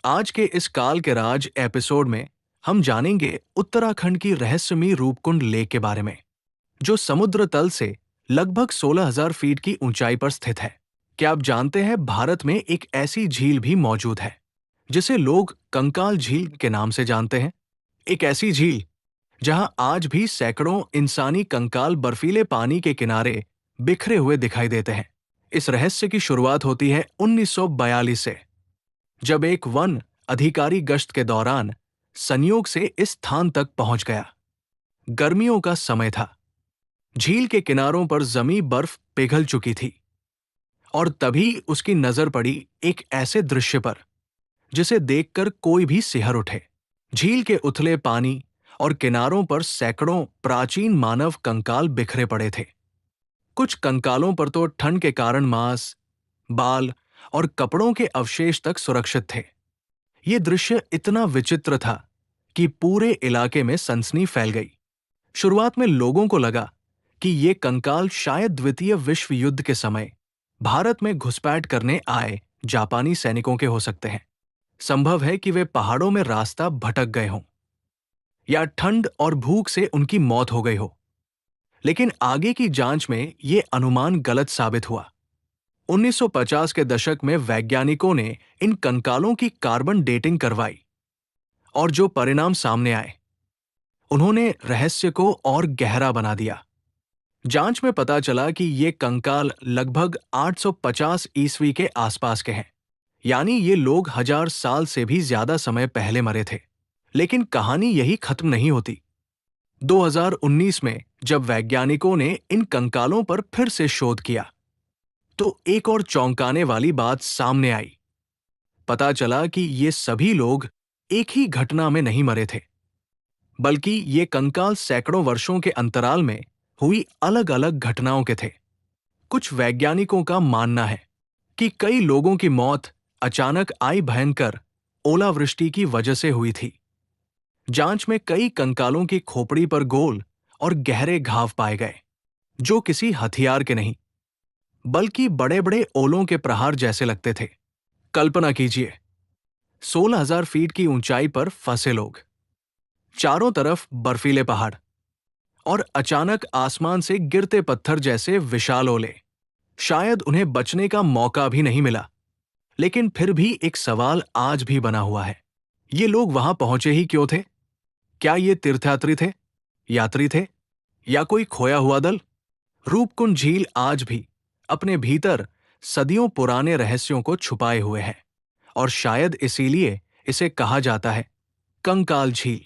आज के इस काल के राज एपिसोड में हम जानेंगे उत्तराखंड की रहस्यमयी रूपकुंड लेक के बारे में, जो समुद्र तल से लगभग 16,000 फीट की ऊंचाई पर स्थित है। क्या आप जानते हैं भारत में एक ऐसी झील भी मौजूद है जिसे लोग कंकाल झील के नाम से जानते हैं? एक ऐसी झील जहां आज भी सैकड़ों इंसानी कंकाल बर्फीले पानी के किनारे बिखरे हुए दिखाई देते हैं। इस रहस्य की शुरुआत होती है 1942 से, जब एक वन अधिकारी गश्त के दौरान संयोग से इस स्थान तक पहुंच गया। गर्मियों का समय था, झील के किनारों पर जमी बर्फ पिघल चुकी थी और तभी उसकी नजर पड़ी एक ऐसे दृश्य पर जिसे देखकर कोई भी सिहर उठे। झील के उथले पानी और किनारों पर सैकड़ों प्राचीन मानव कंकाल बिखरे पड़े थे। कुछ कंकालों पर तो ठंड के कारण मांस, बाल और कपड़ों के अवशेष तक सुरक्षित थे। ये दृश्य इतना विचित्र था कि पूरे इलाके में सनसनी फैल गई। शुरुआत में लोगों को लगा कि ये कंकाल शायद द्वितीय विश्व युद्ध के समय भारत में घुसपैठ करने आए जापानी सैनिकों के हो सकते हैं। संभव है कि वे पहाड़ों में रास्ता भटक गए हों या ठंड और भूख से उनकी मौत हो गई हो। लेकिन आगे की जांच में ये अनुमान गलत साबित हुआ। 1950 के दशक में वैज्ञानिकों ने इन कंकालों की कार्बन डेटिंग करवाई और जो परिणाम सामने आए, उन्होंने रहस्य को और गहरा बना दिया। जांच में पता चला कि ये कंकाल लगभग 850 ईस्वी के आसपास के हैं, यानी ये लोग 1000 साल से भी ज्यादा समय पहले मरे थे। लेकिन कहानी यही खत्म नहीं होती। 2019 में जब वैज्ञानिकों ने इन कंकालों पर फिर से शोध किया, तो एक और चौंकाने वाली बात सामने आई। पता चला कि ये सभी लोग एक ही घटना में नहीं मरे थे, बल्कि ये कंकाल सैकड़ों वर्षों के अंतराल में हुई अलग अलग घटनाओं के थे। कुछ वैज्ञानिकों का मानना है कि कई लोगों की मौत अचानक आई भयंकर ओलावृष्टि की वजह से हुई थी। जांच में कई कंकालों की खोपड़ी पर गोल और गहरे घाव पाए गए, जो किसी हथियार के नहीं, बल्कि बड़े बड़े ओलों के प्रहार जैसे लगते थे। कल्पना कीजिए, 16,000 फीट की ऊंचाई पर फंसे लोग, चारों तरफ बर्फीले पहाड़ और अचानक आसमान से गिरते पत्थर जैसे विशाल ओले। शायद उन्हें बचने का मौका भी नहीं मिला। लेकिन फिर भी एक सवाल आज भी बना हुआ है, ये लोग वहां पहुंचे ही क्यों थे? क्या ये तीर्थयात्री थे, यात्री थे, या कोई खोया हुआ दल? रूपकुंड झील आज भी अपने भीतर सदियों पुराने रहस्यों को छुपाए हुए है और शायद इसीलिए इसे कहा जाता है कंकाल झील।